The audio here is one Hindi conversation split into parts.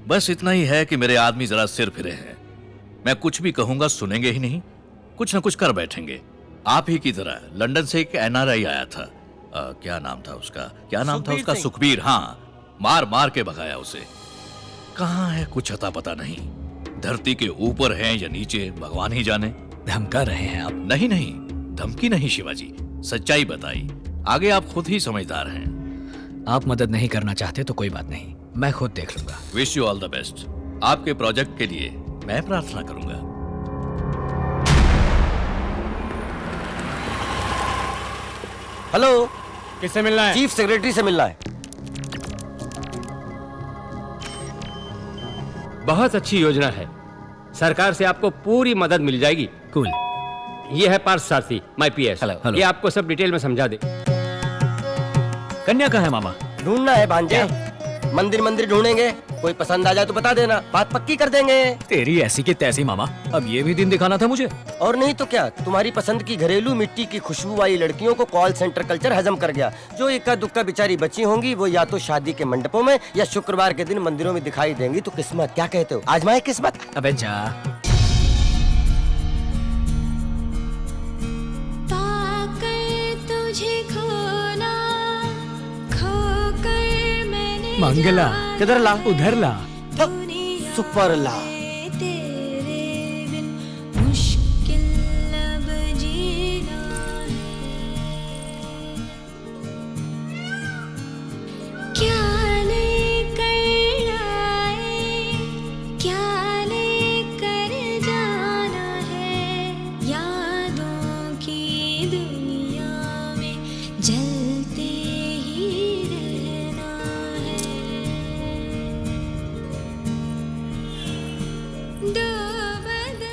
बस इतना ही है कि मेरे आदमी जरा सिर फिरे हैं। मैं कुछ भी कहूंगा सुनेंगे ही नहीं, कुछ न कुछ कर बैठेंगे। आप ही की तरह लंदन से एक एनआरआई आया था, क्या नाम था उसका? सुखबीर। हाँ, मार मार के भगाया उसे। कहाँ है कुछ अता पता नहीं, धरती के ऊपर है या नीचे भगवान ही जाने। धमका रहे हैं आप? नहीं नहीं, धमकी नहीं शिवाजी, सच्चाई बताई। आगे आप खुद ही समझदार हैं। आप मदद नहीं करना चाहते तो कोई बात नहीं, मैं खुद देख लूंगा। Wish you all the best. आपके प्रोजेक्ट के लिए मैं प्रार्थना करूंगा। हेलो, किससे मिलना है? चीफ सेक्रेटरी से मिलना है। बहुत अच्छी योजना है, सरकार से आपको पूरी मदद मिल जाएगी। कूल। ये है पार्थ सारथी, माय पीएस। हेलो। ये आपको सब डिटेल में समझा दे। कन्या कहाँ है मामा? ढूंढना है भांजे। मंदिर मंदिर ढूंढेंगे, कोई पसंद आ जाए तो बता देना, बात पक्की कर देंगे। तेरी ऐसी की तैसी मामा, अब ये भी दिन दिखाना था मुझे। और नहीं तो क्या, तुम्हारी पसंद की घरेलू मिट्टी की खुशबू वाली लड़कियों को कॉल सेंटर कल्चर हजम कर गया। जो इक्का दुक्का बेचारी बची होंगी वो या तो शादी के मंडपों में या शुक्रवार के दिन मंदिरों में दिखाई देंगी। तो किस्मत, क्या कहते हो, आजमाए किस्मत। अबे जा। मंगला किधर ला? उधर ला। सुपर ला।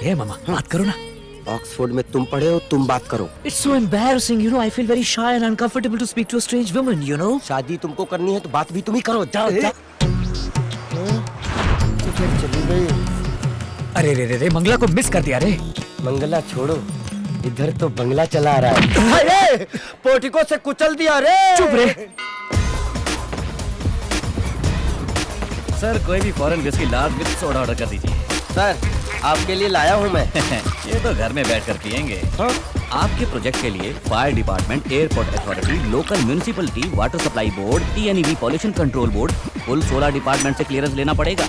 ए मामा, बात करो ना। ऑक्सफोर्ड में तुम पढ़े हो, तुम बात करो। It's so embarrassing, you know. I feel very shy and uncomfortable to speak to a strange woman, you know. शादी तुमको करनी है तो बात भी तुम ही करो। जाओ जाओ। तो फिर चली गई। अरे रे रे रे, मंगला को मिस कर दिया रे। मंगला छोड़ो, इधर तो बंगला चला आ रहा है। अरे, पोर्टिको से कुचल दिया रे। चुप रे। सर, कोई भी foreign whisky large with soda order कर दीजिए। सर, आपके लिए लाया हूँ मैं। ये तो घर में बैठकर पियेंगे। हाँ? आपके प्रोजेक्ट के लिए fire department, airport authority, local municipality, water supply board, TNEB pollution control board, कुल 16 डिपार्टमेंट से क्लियरेंस लेना पड़ेगा।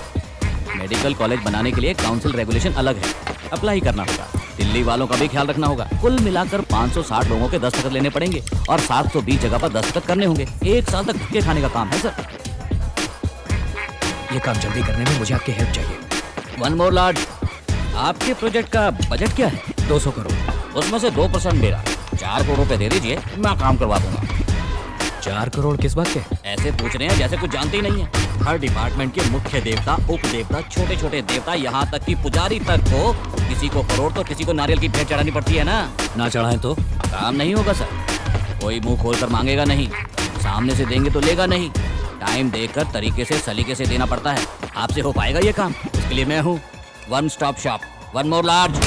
मेडिकल कॉलेज बनाने के लिए काउंसिल रेगुलेशन अलग है, अप्लाई करना होगा। दिल्ली वालों का भी ख्याल रखना होगा। कुल मिलाकर 560 लोगों के दस्तखत लेने पड़ेंगे और 720 जगह पर दस्तखत करने होंगे। 1 साल तक धक्के खाने का काम है सर। ये काम जल्दी करने में मुझे आपकी हेल्प चाहिए। 1 मोर लॉर्ड, आपके प्रोजेक्ट का बजट क्या है? 200 करोड़। उसमें से 2% मेरा। 4 करोड़ रुपए दे दीजिए, मैं काम करवा दूंगा। 4 करोड़ किस बात के? ऐसे पूछ रहे हैं जैसे कुछ जानते ही नहीं है। हर डिपार्टमेंट के मुख्य देवता, उप देवता, छोटे छोटे देवता, यहाँ तक कि पुजारी तक हो, किसी को करोड़ तो किसी को नारियल की भेंट चढ़ानी पड़ती है ना। ना चढ़ाएं तो काम नहीं होगा सर। कोई मुंह खोल कर मांगेगा नहीं, सामने से देंगे तो लेगा नहीं। टाइम देकर तरीके से सलीके से देना पड़ता है। आपसे हो पाएगा ये काम? इसके लिए मैं हूँ। 1 स्टॉप शॉप, 1 मोर लार्ज।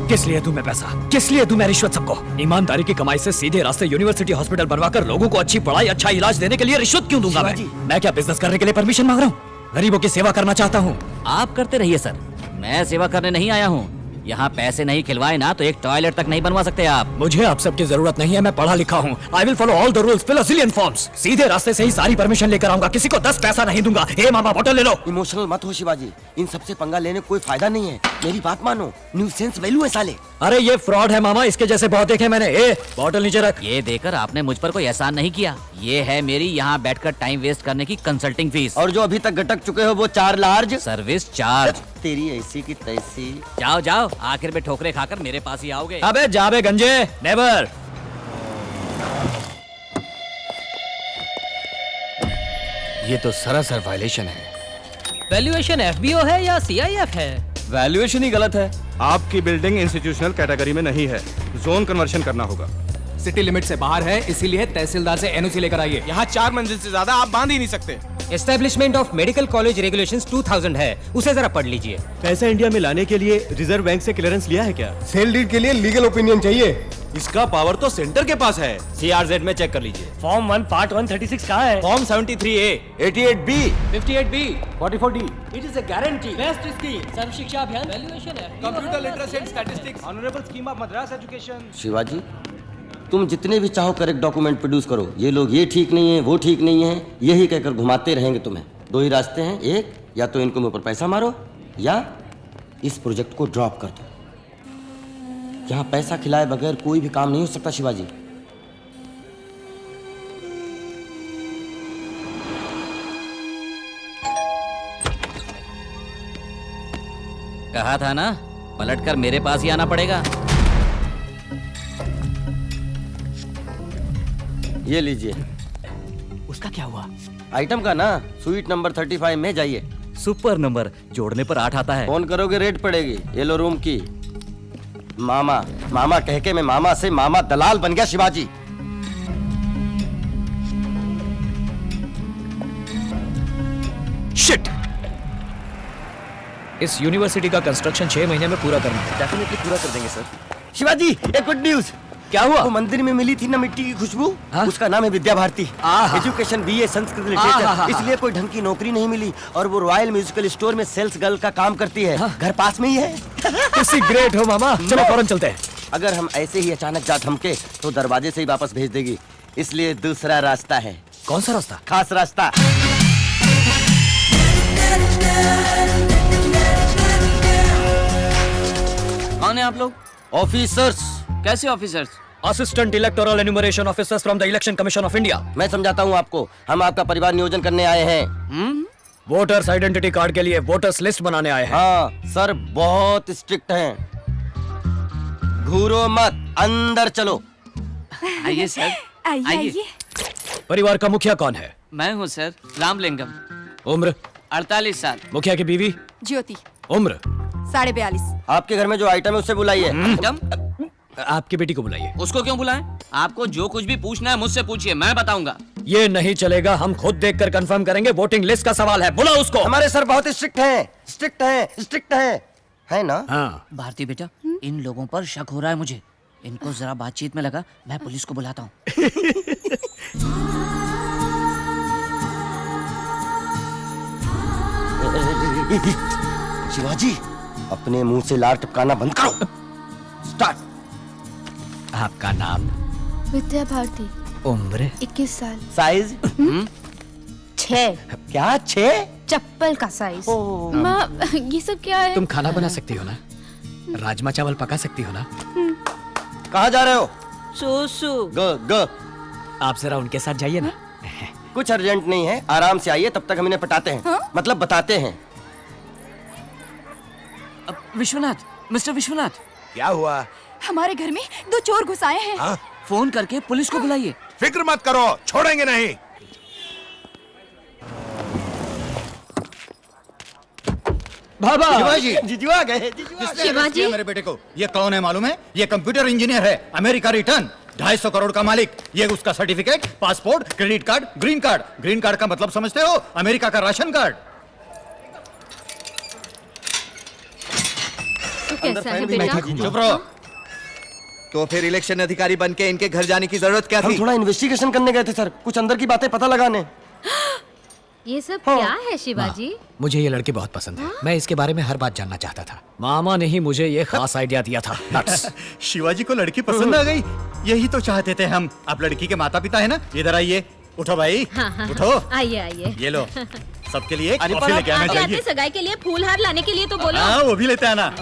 किस लिए दूं मैं पैसा? किस लिए दूं मैं रिश्वत सबको? ईमानदारी की कमाई से सीधे रास्ते यूनिवर्सिटी हॉस्पिटल बनवाकर लोगों को अच्छी पढ़ाई, अच्छा इलाज देने के लिए रिश्वत क्यों दूंगा मैं क्या बिजनेस करने के लिए परमिशन मांग रहा हूँ? गरीबों की सेवा करना चाहता हूँ। आप करते रहिए सर, मैं सेवा करने नहीं आया हूँ। यहाँ पैसे नहीं खिलवाए ना तो एक टॉयलेट तक नहीं बनवा सकते आप। मुझे आप सबकी जरूरत नहीं है, मैं पढ़ा लिखा हूँ। I will follow all the rules, fill a zillion forms. सीधे रास्ते से ही सारी परमिशन लेकर आऊंगा, किसी को 10 पैसा नहीं दूंगा। हे मामा, बोतल ले लो। इमोशनल मत हो शिवाजी, इन सबसे पंगा लेने कोई फायदा नहीं है। मेरी बात मानो, न्यू सेंस वैल्यू है साले। अरे ये फ्रॉड है मामा, इसके जैसे बहुत देखे मैंने। बोतल नीचे रख। ये देकर आपने मुझ पर कोई एहसान नहीं किया। ये है मेरी यहाँ बैठकर टाइम वेस्ट करने की कंसल्टिंग फीस। और जो अभी तक गटक चुके हो वो 4 लार्ज सर्विस चार्ज। तेरी ऐसी की तैसी। जाओ जाओ, आखिर में ठोकरे खाकर मेरे पास ही आओगे। अबे जाबे गंजे, नेवर। ये तो सरासर वायलेशन है। वैल्यूएशन एफबीओ है या सीआईएफ है? वैल्यूएशन ही गलत है। आपकी बिल्डिंग इंस्टीट्यूशनल कैटेगरी में नहीं है, जोन कन्वर्शन करना होगा। सिटी लिमिट से बाहर है, इसीलिए तहसीलदार से एनओसी लेकर आइए। यहाँ 4 मंजिल से ज्यादा आप बांध ही नहीं सकते। Establishment of medical college regulations 2000 है, उसे जरा पढ़ लीजिए। पैसा इंडिया में लाने के लिए रिजर्व बैंक से क्लियरेंस लिया है क्या? सेल डीड के लिए लीगल ओपिनियन चाहिए। इसका पावर तो सेंटर के पास है। CRZ में चेक कर लीजिए। फॉर्म 1 पार्ट 136 कहाँ है? Form 73A, 88B 58B, 44D। It is a guarantee. Best scheme, Sarva Shiksha Abhiyan valuation computer literacy and statistics, honourable scheme of Madras education. Shivaji, तुम जितने भी चाहो करेक्ट डॉक्यूमेंट प्रोड्यूस करो। ये लोग ये ठीक नहीं है, वो ठीक नहीं है, यही कहकर घुमाते रहेंगे तुम्हें। दो ही रास्ते हैं, एक या तो इनको मुंह पर पैसा मारो या इस प्रोजेक्ट को ड्रॉप कर दो। यहाँ पैसा खिलाए बगैर कोई भी काम नहीं हो सकता शिवाजी। कहा था ना, पलटकर मेरे पास ही आना पड़ेगा। ये लीजिए। उसका क्या हुआ? आइटम का ना, स्वीट नंबर 35 में जाइए। सुपर नंबर, जोड़ने पर 8 आता है। फोन करोगे रेट पड़ेगी। येलो रूम की। मामा मामा कह के मैं मामा से मामा दलाल बन गया शिवाजी। शिट! इस यूनिवर्सिटी का कंस्ट्रक्शन 6 महीने में पूरा करना है। डेफिनेटली पूरा कर देंगे सर। शिवाजी, एक गुड न्यूज। क्या हुआ? वो मंदिर में मिली थी ना मिट्टी की खुशबू, हाँ? उसका नाम है विद्या भारती। आहा। एजुकेशन BA संस्कृत आहा। लिटरेचर। इसलिए कोई ढंग की नौकरी नहीं मिली और वो रॉयल म्यूजिकल स्टोर में सेल्स गर्ल का काम करती है। घर पास में ही है। इसी ग्रेट हो मामा। चलो फौरन चलते हैं। अगर हम ऐसे ही अचानक जा धमके तो दरवाजे से ही वापस भेज देगी। इसलिए दूसरा रास्ता है। कौन सा रास्ता? खास रास्ता। कौन है आप लोग? ऑफिसर्स। कैसे officers? Assistant electoral enumeration officers from the election commission of India. मैं समझाता हूँ आपको। हम आपका परिवार नियोजन करने आए हैं। वोटर्स आइडेंटिटी कार्ड के लिए वोटर्स लिस्ट बनाने आए हैं। हाँ सर, बहुत स्ट्रिक्ट हैं। घूरो मत, अंदर चलो। आइए सर, आइए। परिवार का मुखिया कौन है? मैं हूँ सर, रामलिंगम। उम्र? 48 साल। मुखिया की बीवी? ज्योति। उम्र? 42.5। आपके घर में जो आइटम है उससे बुलाइए। मैडम, आपकी बेटी को बुलाइए। उसको क्यों बुलाएं? आपको जो कुछ भी पूछना है मुझसे पूछिए, मैं बताऊंगा। ये नहीं चलेगा, हम खुद देखकर कंफर्म करेंगे। वोटिंग लिस्ट का सवाल है, बुलाओ उसको। हमारे सर बहुत स्ट्रिक्ट हैं, स्ट्रिक्ट हैं, स्ट्रिक्ट हैं, है ना? हाँ। भारती बेटा, इन लोगों पर शक हो रहा है मुझे। इनको जरा बातचीत में लगा, मैं पुलिस को बुलाता हूँ। शिवाजी, अपने मुंह से लार टपकाना बंद करो। स्टार्ट। आपका नाम? विद्या भारती। उम्र? 21 साल। साइज? 6। क्या 6? चप्पल का साइज। माँ, ये सब क्या है? तुम खाना बना सकती हो ना? राजमा चावल पका सकती हो ना? कहाँ जा रहे हो? सुसु। ग। आप जरा उनके साथ जाइए ना। कुछ अर्जेंट नहीं है, आराम से आइए, तब तक हम इन्हें पटाते हैं। हाँ? मतलब बताते हैं। विश्वनाथ, मिस्टर विश्वनाथ, क्या हुआ? हमारे घर में 2 चोर घुस आए हैं। फोन करके पुलिस को बुलाइए। फिक्र मत करो, छोड़ेंगे नहीं। बाबा! जीजू आ गए। शिवाजी। मेरे बेटे को ये कौन है मालूम है? ये कंप्यूटर इंजीनियर है, अमेरिका रिटर्न, 250 करोड़ का मालिक। ये उसका certificate, passport, credit card, green card. Green card का मतलब समझते हो? अमेरिका का राशन कार्ड। तू कैसा है बेटा? चुप रहो। तो फिर इलेक्शन अधिकारी बन के इनके घर जाने की जरूरत क्या हम थी? थोड़ा इन्वेस्टिगेशन करने गए थे सर, कुछ अंदर की बातें पता लगाने। ये सब क्या है शिवाजी? मुझे ये लड़की बहुत पसंद है। मैं इसके बारे में हर बात जानना चाहता था। मामा ने ही मुझे ये खास आइडिया दिया था। Nuts। शिवाजी को लड़की पसंद आ गई, यही तो चाहते थे हम। आप लड़की के माता पिता है ना? इधर आइए। उठो भाई, उठो। आइए आइए। ये लो, सबके लिए कॉफी लेके आना चाहिए। सगाई के लिए फूल हार लाने के लिए तो बोलो। हाँ, वो भी लेते आना।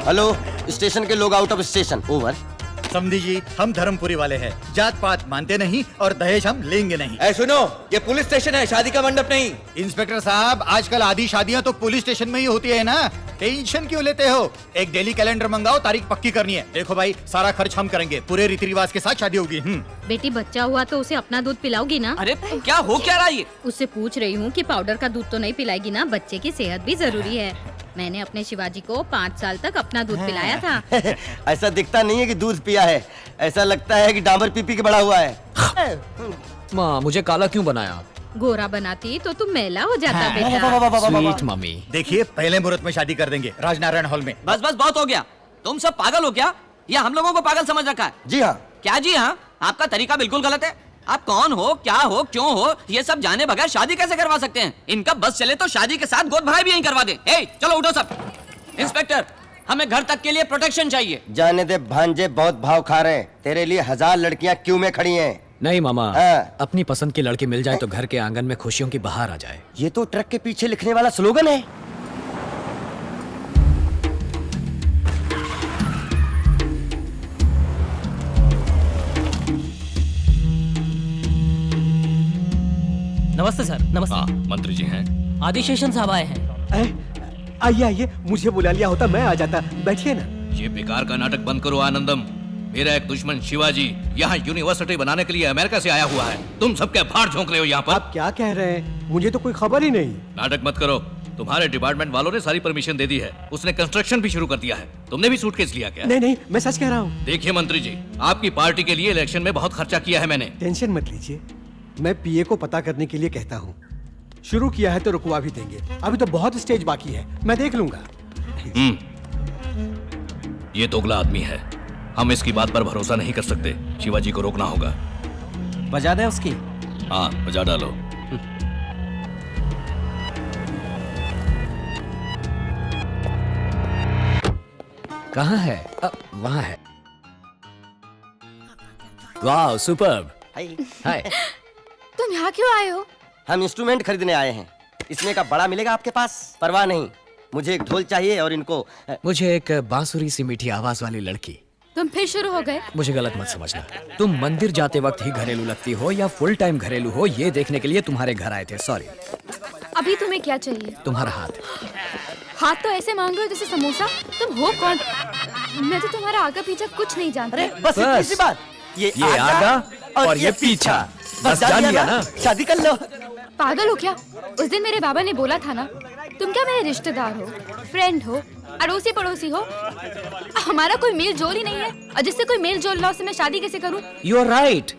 हेलो, स्टेशन के लोग आउट ऑफ स्टेशन। ओवर। समझी जी, हम धर्मपुरी वाले हैं, जात पात मानते नहीं और दहेज हम लेंगे नहीं। ऐ सुनो, ये पुलिस स्टेशन है, शादी का मंडप नहीं। इंस्पेक्टर साहब, आजकल आधी शादियां तो पुलिस स्टेशन में ही होती है ना, टेंशन क्यों लेते हो? एक डेली कैलेंडर मंगाओ, तारीख पक्की करनी है। देखो भाई, सारा खर्च हम करेंगे, पूरे रीति रिवाज के साथ शादी होगी। बेटी बच्चा हुआ तो उसे अपना दूध पिलाओगी ना? अरे क्या हो क्या रहा है ये? उससे पूछ रही हूँ कि पाउडर का दूध तो नहीं पिलाएगी ना? बच्चे की सेहत भी जरूरी है। मैंने अपने शिवाजी को 5 साल तक अपना दूध पिलाया था। ऐसा दिखता नहीं है कि दूध पिया है, ऐसा लगता है कि डामर पी पी के बड़ा हुआ है। माँ, मुझे काला क्यों बनाया? गोरा बनाती तो तुम मैला हो जाता हाँ। बेटा। Sweet mummy. देखिए पहले मुहूर्त में शादी कर देंगे राजनारायण हॉल में। बस बस बहुत हो गया। तुम सब पागल हो क्या या हम लोगों को पागल समझ रखा है? जी हाँ। क्या जी हाँ? आपका तरीका बिल्कुल गलत है। आप कौन हो, क्या हो, क्यों हो, ये सब जाने बगैर शादी कैसे करवा सकते हैं? इनका बस चले तो शादी के साथ गोद भराई भी यहीं करवा दे। ए, चलो उठो सब। इंस्पेक्टर, हमें घर तक के लिए प्रोटेक्शन चाहिए। जाने दे भांजे, बहुत भाव खा रहे हैं। तेरे लिए 1000 लड़कियां क्यों में खड़ी हैं। नहीं मामा, हाँ। अपनी पसंद की लड़की मिल जाए तो घर के आंगन में खुशियों की बहार आ जाए। ये तो ट्रक के पीछे लिखने वाला स्लोगन है। नमस्ते सर। नमस्ते। हाँ, मंत्री जी हैं। आदिशेषन साहब आए हैं। आइए आइए, मुझे बुला लिया होता मैं आ जाता। बैठिए ना। ये बेकार का नाटक बंद करो आनंदम। मेरा एक दुश्मन शिवाजी यहाँ यूनिवर्सिटी बनाने के लिए अमेरिका से आया हुआ है। तुम सबके भाड़ झोंक रहे हो यहाँ पर। आप क्या कह रहे हैं? मुझे तो कोई खबर ही नहीं। नाटक मत करो। तुम्हारे डिपार्टमेंट वालों ने सारी परमिशन दे दी है। उसने कंस्ट्रक्शन भी शुरू कर दिया है। तुमने भी सूटकेस लिया क्या? नहीं नहीं, मैं सच कह रहा हूँ। देखिए मंत्री जी, आपकी पार्टी के लिए इलेक्शन में बहुत खर्चा किया है मैंने। टेंशन मत लीजिए, मैं पीए को पता करने के लिए कहता हूँ। शुरू किया है तो रुकवा भी देंगे। अभी तो बहुत स्टेज बाकी है, मैं देख लूंगा। ये दोगला आदमी है। हम इसकी बात पर भरोसा नहीं कर सकते। शिवाजी को रोकना होगा। बजा दे उसकी। हाँ, बजा डालो। कहाँ है? वहाँ है। वाह, सुपर्ब। हाय। तुम यहाँ क्यों आए हो? हम इंस्ट्रूमेंट खरीदने आए हैं। इसमें का बड़ा मिलेगा आपके पास? परवाह नहीं, मुझे एक ढोल चाहिए और इनको मुझे एक बांसुरी सी मीठी आवाज वाली लड़की। तुम फिर शुरू हो गए? मुझे गलत मत समझना। तुम मंदिर जाते वक्त ही घरेलू लगती हो या फुल टाइम घरेलू हो, ये देखने के लिए तुम्हारे घर आए थे। सॉरी। अभी तुम्हें क्या चाहिए? तुम्हारा हाथ। हाथ तो ऐसे मांग रहे हो जैसे समोसा। तुम हो कौन? मैं तो तुम्हारा आगे पीछे कुछ नहीं जानती। अरे बस इतनी सी बात। ये आगा और ये पीछा। बस जान लिया ना? शादी कर लो। पागल हो क्या? उस दिन मेरे बाबा ने बोला था ना, तुम क्या मेरे रिश्तेदार हो, फ्रेंड हो, अड़ोसी पड़ोसी हो। हमारा कोई मेल जोल ही नहीं है और जिससे कोई मेल जोल ना उससे मैं शादी कैसे करूं? You are right.